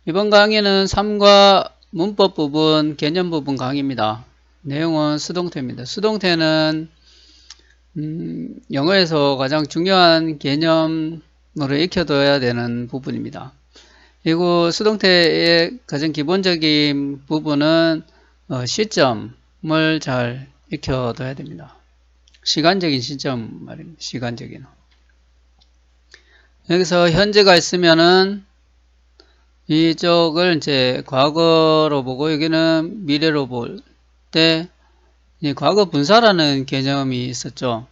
이번 강의는 3과 문법 부분, 개념 부분 강의입니다. 내용은 수동태입니다. 수동태는 영어에서 가장 중요한 개념으로 익혀둬야 되는 부분입니다. 그리고 수동태의 가장 기본적인 부분은 시점을 잘 익혀둬야 됩니다. 시간적인 시점 말입니다. 시간적인. 여기서 현재가 있으면은 이쪽을 이제 과거로 보고 여기는 미래로 볼 때 과거 분사라는 개념이 있었죠.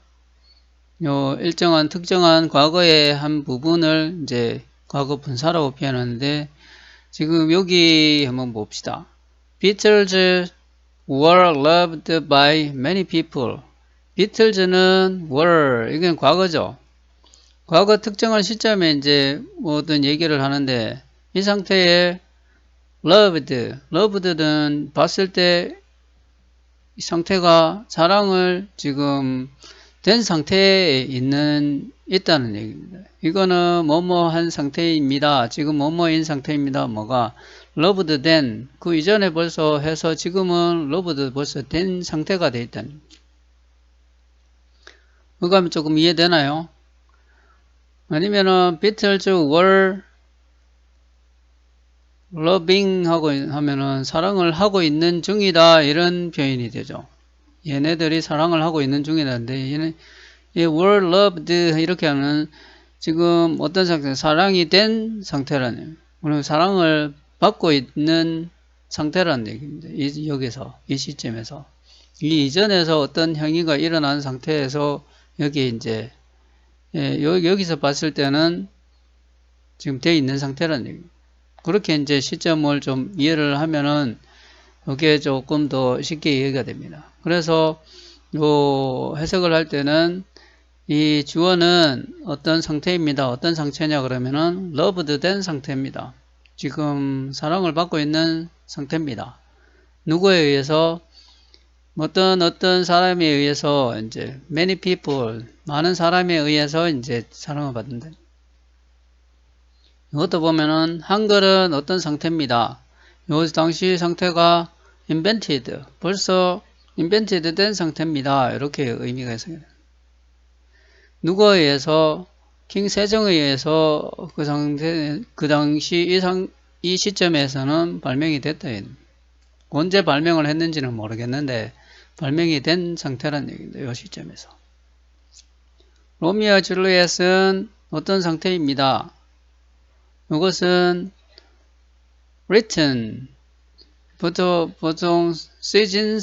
요 일정한 특정한 과거의 한 부분을 이제 과거 분사라고 표현하는데 지금 여기 한번 봅시다. Beatles were loved by many people. Beatles는 were 이건 과거죠. 과거 특정한 시점에 이제 어떤 얘기를 하는데 이 상태에 loved는 봤을 때 이 상태가 사랑을 지금 된 상태에 있다는 얘기입니다. 이거는 뭐뭐한 상태입니다. 지금 뭐뭐인 상태입니다. 뭐가 loved 된 그 이전에 벌써 해서 지금은 loved 벌써 된 상태가 돼 있다는. 그거 조금 이해되나요? 아니면은 Beatles were loving 하고 하면은 사랑을 하고 있는 중이다 이런 표현이 되죠. 얘네들이 사랑을 하고 있는 중이다는데 얘는 were loved 이렇게 하면 지금 어떤 상태 사랑이 된 상태라는 물론 사랑을 받고 있는 상태라는 얘기입니다. 여기서 이 시점에서 이 이전에서 어떤 행위가 일어난 상태에서 여기 이제 여기서 봤을 때는 지금 돼 있는 상태라는 얘기입니다. 그렇게 이제 시점을 좀 이해를 하면은 이게 조금 더 쉽게 이해가 됩니다. 그래서 요 해석을 할 때는 이 주어는 어떤 상태입니다. 어떤 상태냐 그러면은 loved 된 상태입니다. 지금 사랑을 받고 있는 상태입니다. 누구에 의해서 어떤 사람에 의해서 이제 many people 많은 사람에 의해서 이제 사랑을 받는다. 이것도 보면은 한글은 어떤 상태입니다. 요 당시 상태가 invented 벌써 invented 된 상태입니다. 이렇게 의미가 있습니다. 누구에 의해서 킹 세종에 의해서 그 상태 그 당시 이 시점에서는 발명이 됐다. 언제 발명을 했는지는 모르겠는데 발명이 된 상태란 얘기입니다. 이 시점에서. 로미오 줄리엣은 어떤 상태입니다. 이것은 written 보통 쓰여진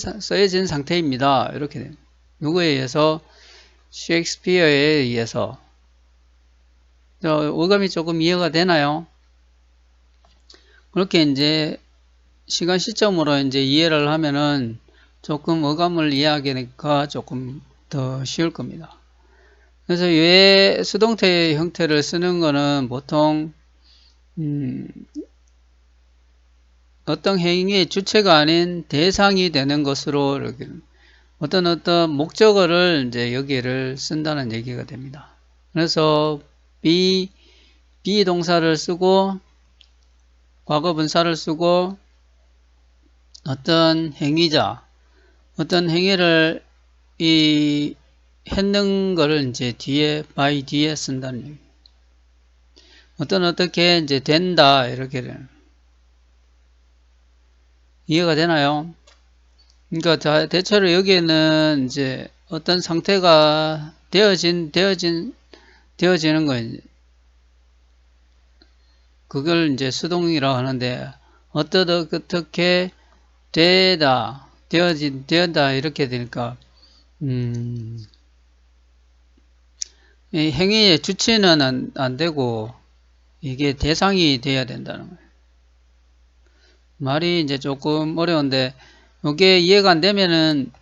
상태입니다. 이렇게 됩니다. 누구에 의해서 셰익스피어에 의해서 어감이 조금 이해가 되나요? 그렇게 이제 시간 시점으로 이제 이해를 하면은 조금 어감을 이해하기가 조금 더 쉬울 겁니다. 그래서 왜 수동태 형태를 쓰는 거는 보통 어떤 행위의 주체가 아닌 대상이 되는 것으로 이렇게 어떤 목적어를 이제 여기를 쓴다는 얘기가 됩니다. 그래서 비동사를 쓰고 과거 분사를 쓰고 어떤 행위자 어떤 행위를 했는 거를 이제 by 뒤에 쓴다는 얘기. 어떻게 이제 된다 이렇게 이해가 되나요? 그러니까 대체로 여기에는 이제 어떤 상태가 되어지는 거예요. 그걸 이제 수동이라고 하는데 어떻게 되었다 이렇게 되니까 이 행위의 주체는 안 되고 이게 대상이 돼야 된다는 거예요. 말이 이제 조금 어려운데 이게 이해가 안 되면은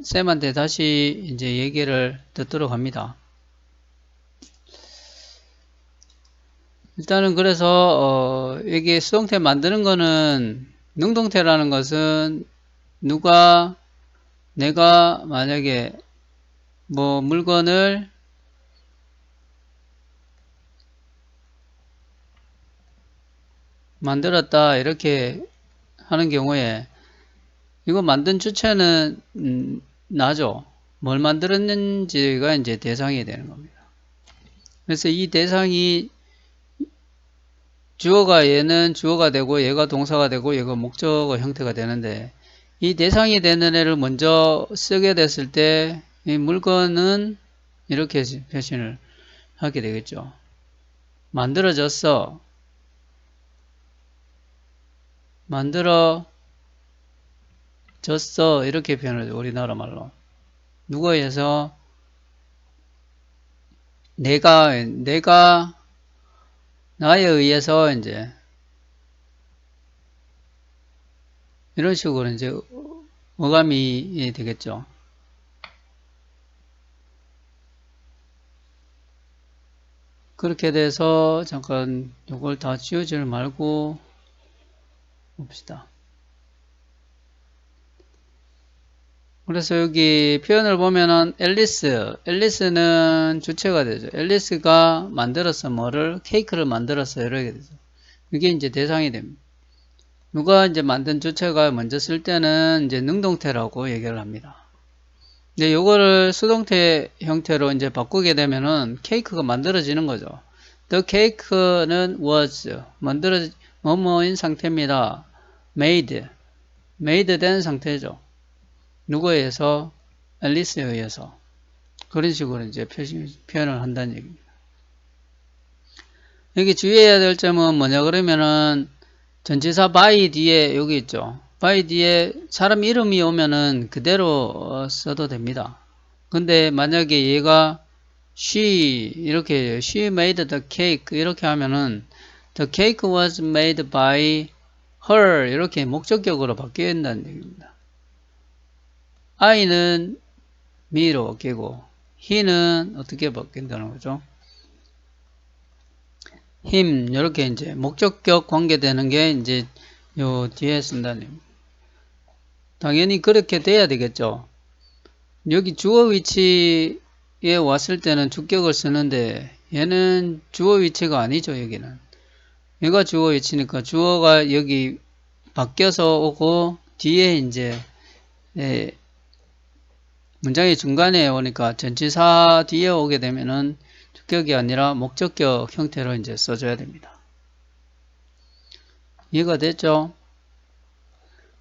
쌤한테 다시 이제 얘기를 듣도록 합니다. 일단은 그래서 이게 수동태 만드는 거는 능동태라는 것은 내가 만약에 뭐 물건을 만들었다 이렇게 하는 경우에 이거 만든 주체는 나죠. 뭘 만들었는지가 이제 대상이 되는 겁니다. 그래서 이 대상이 주어가 얘는 주어가 되고 얘가 동사가 되고 얘가 목적어 형태가 되는데 이 대상이 되는 애를 먼저 쓰게 됐을 때 이 물건은 이렇게 표현을 하게 되겠죠. 만들어졌어. 만들어졌어. 이렇게 표현을 해요. 우리나라 말로. 누구에 의해서 내가 나에 의해서 이제 이런 식으로 이제 어감이 되겠죠. 그렇게 돼서 잠깐 이걸 다 지우지 말고 봅시다. 그래서 여기 표현을 보면은 앨리스는 주체가 되죠. 앨리스가 만들었어 뭐를 케이크를 만들었어 이렇게 되죠. 이게 이제 대상이 됩니다. 누가 이제 만든 주체가 먼저 쓸 때는 이제 능동태라고 얘기를 합니다. 근데 요거를 수동태 형태로 이제 바꾸게 되면은 케이크가 만들어지는 거죠. The cake는 was 뭐뭐인 상태입니다. made 된 상태죠. 누구에 의해서? 앨리스에 의해서. 그런 식으로 이제 표현을 한다는 얘기입니다. 여기 주의해야 될 점은 뭐냐 그러면은 전치사 by 뒤에 여기 있죠. by 뒤에 사람 이름이 오면은 그대로 써도 됩니다. 근데 만약에 얘가 she 이렇게 she made the cake 이렇게 하면은 the cake was made by her 이렇게 목적격으로 바뀐다는 얘기입니다. I는 me로 바뀌고 he는 어떻게 바뀐다는 거죠? him 이렇게 이제 목적격 관계되는 게 이제 요 뒤에 쓴다는 얘기입니다. 당연히 그렇게 돼야 되겠죠. 여기 주어 위치에 왔을 때는 주격을 쓰는데 얘는 주어 위치가 아니죠. 여기는 얘가 주어 위치니까 주어가 여기 바뀌어서 오고 뒤에 이제 문장의 중간에 오니까 전치사 뒤에 오게 되면은 주격이 아니라 목적격 형태로 이제 써줘야 됩니다. 이해가 됐죠?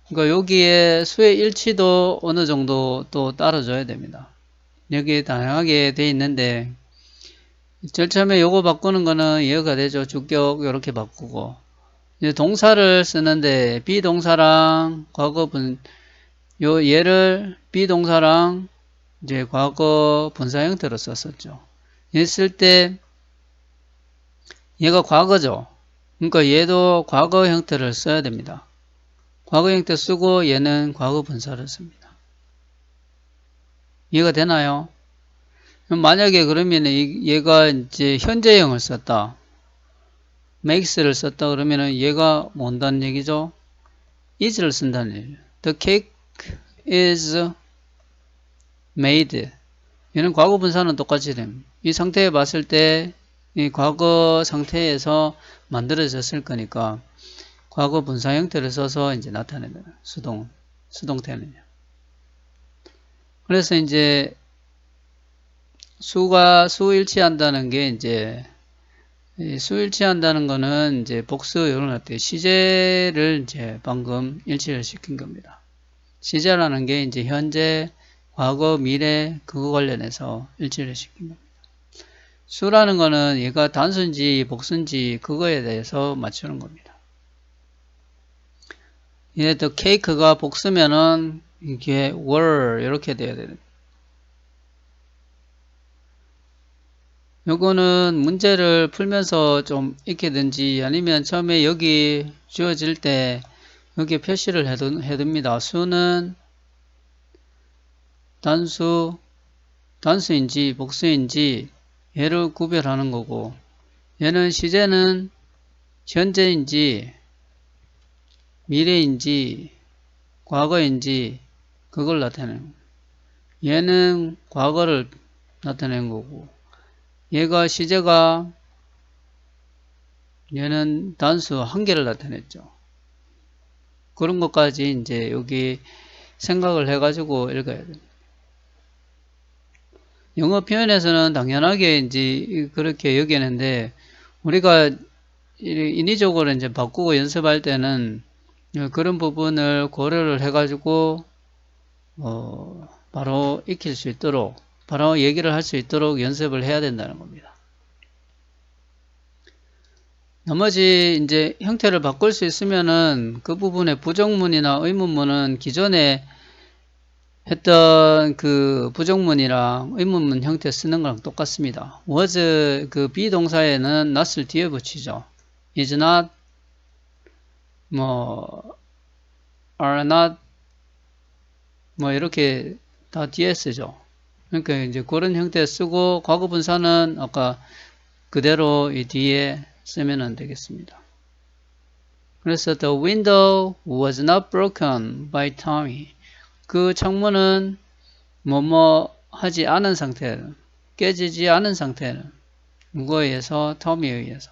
그러니까 여기에 수의 일치도 어느 정도 또 따라줘야 됩니다. 여기에 다양하게 돼 있는데 제일 처음에 요거 바꾸는 거는 이해가 되죠. 주격 이렇게 바꾸고 이제 동사를 쓰는데 비동사랑 과거분 요 얘를 비동사랑 이제 과거 분사 형태로 썼었죠. 했을 때 얘가 과거죠. 그러니까 얘도 과거 형태를 써야 됩니다. 과거 형태 쓰고 얘는 과거 분사를 씁니다. 이해가 되나요? 만약에 그러면 얘가 이제 현재형을 썼다. makes를 썼다 그러면은 얘가 뭐 한다는 얘기죠? is를 쓴다는 얘기예요. The cake is made. 얘는 과거 분사는 똑같이 됩니다. 이 상태에 봤을 때 이 과거 상태에서 만들어졌을 거니까 과거 분사 형태를 써서 이제 나타내는 수동태는요. 그래서 이제 수일치한다는 게 이제 수일치한다는 거는 이제 복수 이런 것들 시제를 이제 방금 일치를 시킨 겁니다. 시제라는 게 이제 현재, 과거, 미래 그거 관련해서 일치를 시킨 겁니다. 수라는 거는 얘가 단수인지 복수인지 그거에 대해서 맞추는 겁니다. 얘 더 케이크가 복수면은 이게 were 이렇게 돼야 됩니다. 요거는 문제를 풀면서 좀 익히든지 아니면 처음에 여기 주어질 때 여기에 표시를 해둡니다. 수는 단수인지 복수인지 얘를 구별하는 거고 얘는 시제는 현재인지 미래인지 과거인지 그걸 나타내는 거예요. 얘는 과거를 나타낸 거고 얘가 시제가 얘는 단수 한 개를 나타냈죠. 그런 것까지 이제 여기 생각을 해가지고 읽어야 됩니다. 영어 표현에서는 당연하게 이제 그렇게 여기는데 우리가 인위적으로 이제 바꾸고 연습할 때는 그런 부분을 고려를 해가지고 바로 익힐 수 있도록 바로 얘기를 할 수 있도록 연습을 해야 된다는 겁니다. 나머지 이제 형태를 바꿀 수 있으면은 그 부분의 부정문이나 의문문은 기존에 했던 그 부정문이랑 의문문 형태 쓰는 거랑 똑같습니다. was 그 비동사에는 not을 뒤에 붙이죠. is not, 뭐 are not, 뭐 이렇게 다 뒤에 쓰죠. 그러니까 이제 그런 형태 쓰고 과거분사는 아까 그대로 이 뒤에 쓰면 되겠습니다. 그래서 the window was not broken by Tommy. 그 창문은 뭐뭐 하지 않은 상태는 깨지지 않은 상태는 누구에 의해서? 터미에 의해서.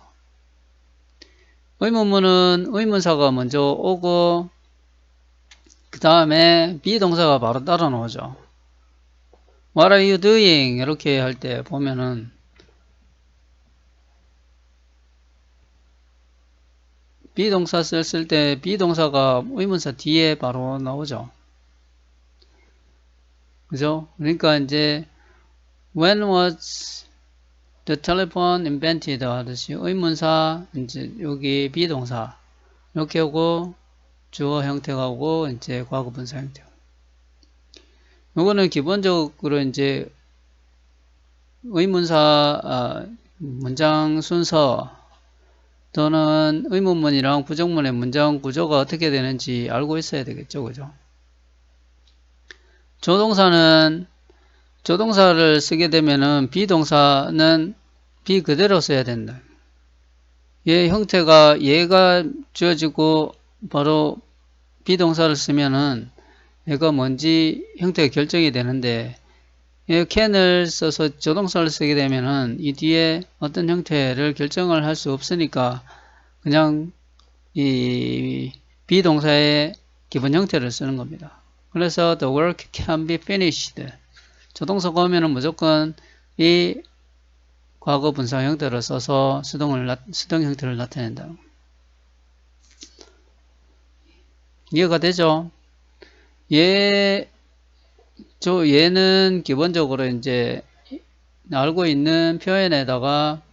의문문은 의문사가 먼저 오고 그 다음에 비동사가 바로 따라 나오죠. What are you doing? 이렇게 할 때 보면은 비동사 쓸 때 비동사가 의문사 뒤에 바로 나오죠. 그죠? 그러니까 이제 when was the telephone invented 하듯이 의문사 이제 여기 비동사 이렇게 하고 주어 형태가 오고 이제 과거분사 형태. 요거는 기본적으로 이제 의문사 문장 순서 또는 의문문이랑 부정문의 문장 구조가 어떻게 되는지 알고 있어야 되겠죠. 그죠? 조동사를 쓰게 되면은 비동사는 비 그대로 써야 된다. 얘 형태가 얘가 주어지고 바로 비동사를 쓰면은 얘가 뭔지 형태가 결정이 되는데 얘 can을 써서 조동사를 쓰게 되면은 이 뒤에 어떤 형태를 결정을 할 수 없으니까 그냥 이 비동사의 기본 형태를 쓰는 겁니다. 그래서 the work can be finished. 조동사가 오면은 무조건 이 과거 분사 형태를 써서 수동 형태를 나타낸다. 이해가 되죠? 얘는 기본적으로 이제 알고 있는 표현에다가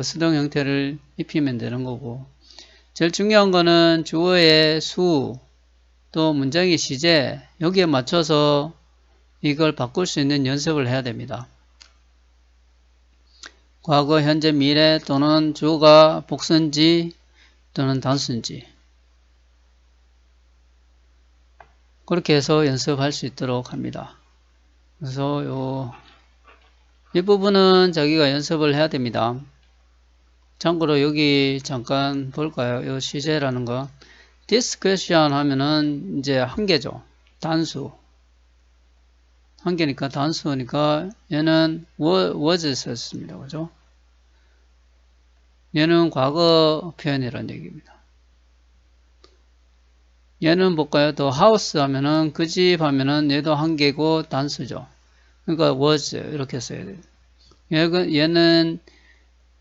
수동 형태를 입히면 되는 거고, 제일 중요한 거는 주어의 수, 또 문장의 시제, 여기에 맞춰서 이걸 바꿀 수 있는 연습을 해야 됩니다. 과거, 현재, 미래 또는 주어가 복수인지 또는 단수인지 그렇게 해서 연습할 수 있도록 합니다. 그래서 이 부분은 자기가 연습을 해야 됩니다. 참고로 여기 잠깐 볼까요? 요 시제라는 거. This question 하면은 이제 한 개죠. 단수. 한 개니까 단수니까 얘는 was 썼습니다. 그죠? 얘는 과거 표현이라는 얘기입니다. 얘는 볼까요? 또 house 하면은 그 집 하면은 얘도 한 개고 단수죠. 그러니까 was 이렇게 써야 돼요. 얘는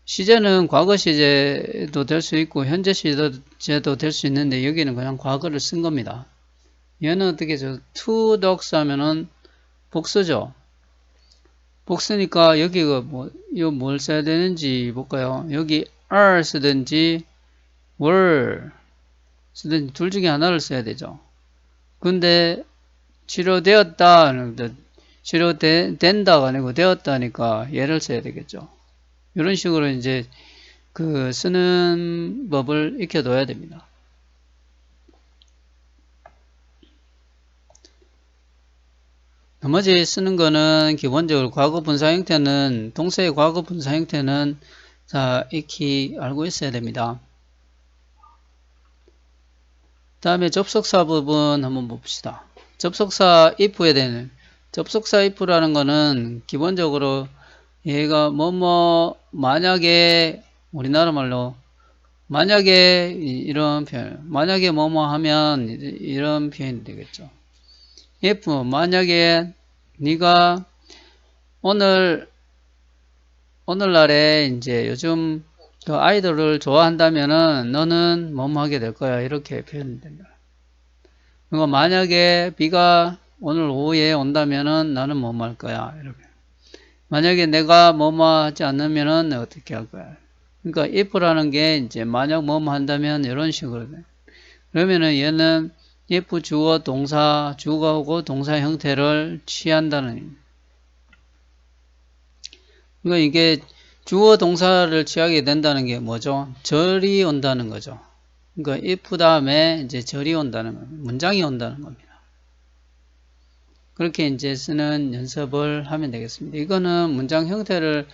시제는 과거 시제도 될 수 있고 현재 시제도 될 수 있는데 여기는 그냥 과거를 쓴 겁니다. 얘는 어떻게 죠? two dogs 하면은 복수죠. 복수니까 여기가 이거 뭘 써야 되는지 볼까요? 여기 are 쓰든지 were 쓰든지 둘 중에 하나를 써야 되죠. 근데 치료되었다, 치료된다가 아니고 되었다니까 얘를 써야 되겠죠. 이런 식으로 이제 그 쓰는 법을 익혀둬야 됩니다. 나머지 쓰는 거는 기본적으로 과거 분사 형태는 동사의 과거 분사 형태는 자 익히 알고 있어야 됩니다. 다음에 접속사 부분 한번 봅시다. 접속사 if에 대한 접속사 if라는 거는 기본적으로 얘가 만약에 우리나라 말로 만약에 이런 표현, 만약에 뭐뭐 하면 이런 표현이 되겠죠. if 만약에 네가 오늘날에 이제 요즘 그 아이돌을 좋아한다면은 너는 뭐뭐 하게 될 거야 이렇게 표현된다. 그리고 만약에 비가 오늘 오후에 온다면은 나는 뭐뭐 할 거야 이렇게. 만약에 내가 뭐뭐 하지 않으면은 내가 어떻게 할 거야. 그러니까 if라는 게 이제 만약 뭐뭐 한다면 이런 식으로 돼. 그러면은 얘는 if 주어 동사 주가 오고 동사 형태를 취한다는. 그러니까 이게 주어 동사를 취하게 된다는 게 뭐죠? 절이 온다는 거죠. 그러니까 if 다음에 이제 절이 온다는 겁니다. 문장이 온다는 겁니다. 그렇게 이제 쓰는 연습을 하면 되겠습니다. 이거는 문장 형태를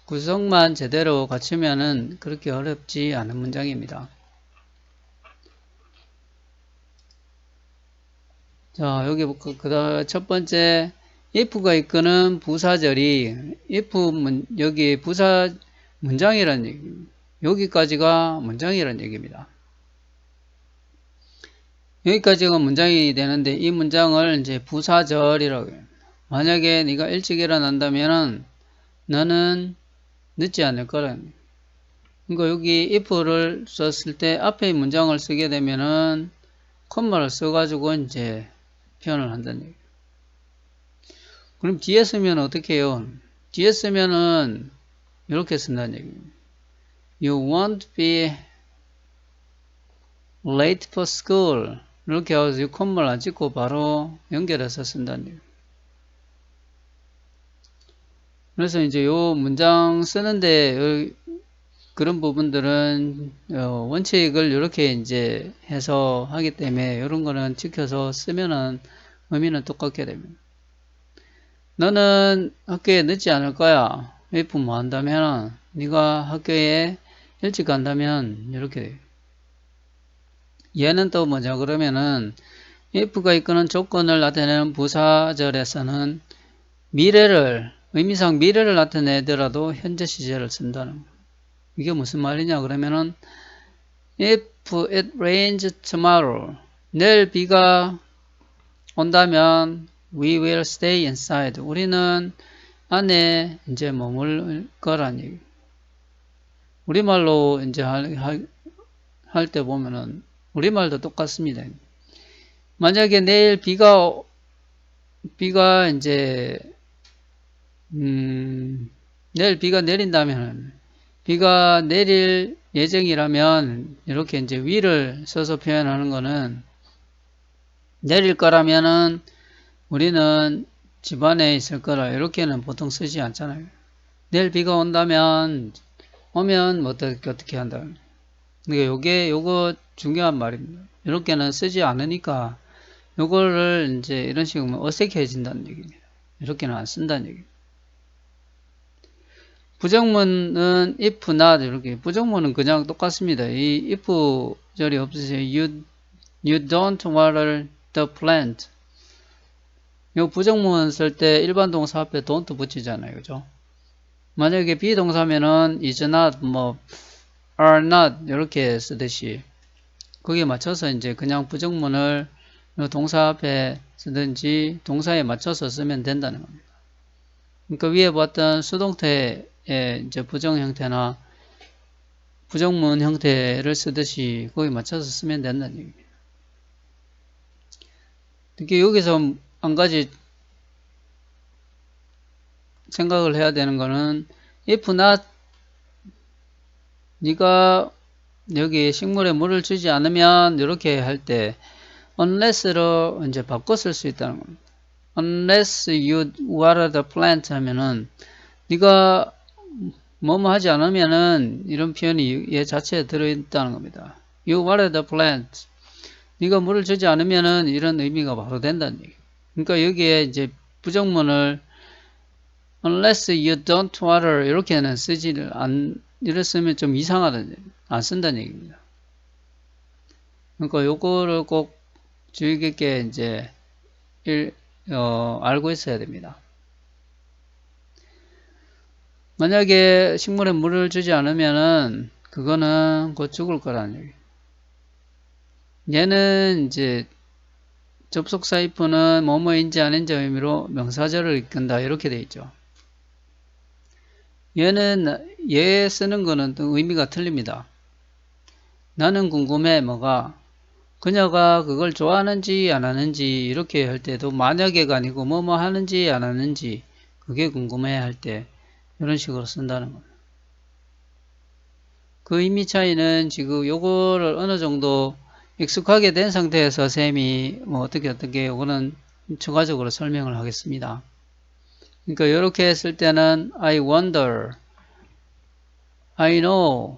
구성만 제대로 갖추면은 그렇게 어렵지 않은 문장입니다. 자, 여기 첫 번째 if가 이끄는 부사절이 여기 부사 문장이라는 얘기입니다. 여기까지가 문장이라는 얘기입니다. 여기까지가 문장이 되는데 이 문장을 이제 부사절이라고 해요. 만약에 네가 일찍 일어난다면은 너는 늦지 않을 거라는. 그러니까 여기 if를 썼을 때 앞에 문장을 쓰게 되면은 콤마를 써가지고 이제 표현을 한다는 얘기예요. 그럼 뒤에 쓰면 어떻게 해요? 뒤에 쓰면은 이렇게 쓴다는 얘기입니다. You won't be late for school. 이렇게 해서 콤마를 안 찍고 바로 연결해서 쓴다는 얘기예요. 그래서 이제 요 문장 쓰는데 그런 부분들은 원칙을 이렇게 이제 해서 하기 때문에 이런 거는 지켜서 쓰면은 의미는 똑같게 됩니다. 너는 학교에 늦지 않을 거야. if 뭐 한다면 네가 학교에 일찍 간다면 이렇게 돼요. 얘는 또 뭐냐 그러면은 if가 이끄는 조건을 나타내는 부사절에서는 의미상 미래를 나타내더라도 현재 시제를 쓴다는 거예요. 이게 무슨 말이냐 그러면은 if it rains tomorrow 내일 비가 온다면 we will stay inside 우리는 안에 이제 머물 거란 얘기. 우리말로 이제 할 때 보면은 우리말도 똑같습니다. 만약에 내일 비가 이제 내일 비가 내린다면 비가 내릴 예정이라면 이렇게 이제 will을 써서 표현하는 거는 내릴 거라면은 우리는 집안에 있을 거라 이렇게는 보통 쓰지 않잖아요. 내일 비가 오면 뭐 어떻게 한다. 그러니까 요거 중요한 말입니다. 이렇게는 쓰지 않으니까 요거를 이제 이런 식으로 어색해진다는 얘기입니다. 이렇게는 안 쓴다는 얘기입니다. 부정문은 if not 이렇게 부정문은 그냥 똑같습니다. 이 if 절이 없으세요. You don't water the plant. 요 부정문 쓸 때 일반 동사 앞에 don't 붙이잖아요. 그죠? 만약에 비동사면은 is not are not 이렇게 쓰듯이 거기에 맞춰서 이제 그냥 부정문을 동사 앞에 쓰든지 동사에 맞춰서 쓰면 된다는 겁니다. 그러니까 위에 봤던 수동태의 이제 부정 형태나 부정문 형태를 쓰듯이 거기에 맞춰서 쓰면 된다는 얘기입니다. 특히 여기서 한 가지 생각을 해야 되는 거는 if not 네가 여기 식물에 물을 주지 않으면 이렇게 할 때 unless로 이제 바꿔 쓸 수 있다는 겁니다. unless you water the plant 하면은 네가 뭐뭐 하지 않으면은 이런 표현이 얘 자체에 들어있다는 겁니다. You water the plant. 네가 물을 주지 않으면은 이런 의미가 바로 된다는 얘기. 그러니까 여기에 이제 부정문을 unless you don't water 이렇게는 쓰지를 이랬으면 좀 이상하다는 안 쓴다는 얘기입니다. 그러니까 요거를 꼭 주의 깊게 이제 알고 있어야 됩니다. 만약에 식물에 물을 주지 않으면은 그거는 곧 죽을 거라는 얘기. 얘는 이제 접속사 if는 뭐뭐인지 아닌지 의미로 명사절을 이끈다 이렇게 돼 있죠. 얘는 얘 쓰는 거는 또 의미가 틀립니다. 나는 궁금해 뭐가 그녀가 그걸 좋아하는지 안 하는지 이렇게 할 때도 만약에가 아니고 뭐뭐 하는지 안 하는지 그게 궁금해 할 때 이런 식으로 쓴다는 거예요. 그 의미 차이는 지금 요거를 어느 정도 익숙하게 된 상태에서 쌤이 뭐 어떻게 요거는 추가적으로 설명을 하겠습니다. 그러니까 이렇게 했을 때는 I wonder, I know,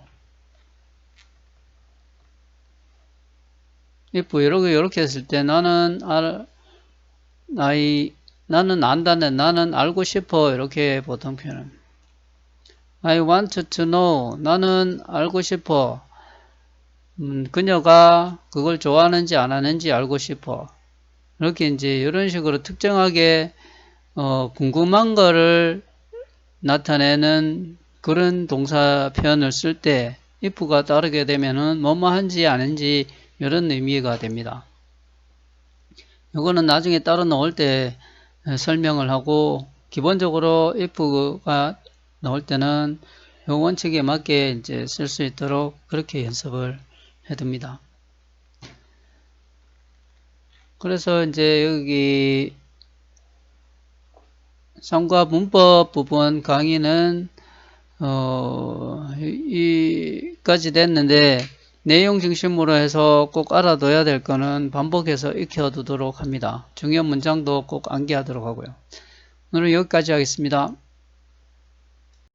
if 이렇게 했을 때 나는 나는 안다는 나는 알고 싶어 이렇게 보통 표현합니다. I want to know 나는 알고 싶어. 그녀가 그걸 좋아하는지 안 하는지 알고 싶어. 이렇게 이제 이런 식으로 특정하게 궁금한 거를 나타내는 그런 동사 표현을 쓸 때 if가 따르게 되면은 뭐뭐 한지 아닌지 이런 의미가 됩니다. 이거는 나중에 따로 넣을 때 설명을 하고 기본적으로 if가 넣을 때는 이 원칙에 맞게 이제 쓸 수 있도록 그렇게 연습을 해둡니다. 그래서 이제 여기 상과 문법 부분 강의는 이까지 됐는데 내용 중심으로 해서 꼭 알아둬야 될 거는 반복해서 익혀두도록 합니다. 중요한 문장도 꼭 암기하도록 하고요. 오늘은 여기까지 하겠습니다.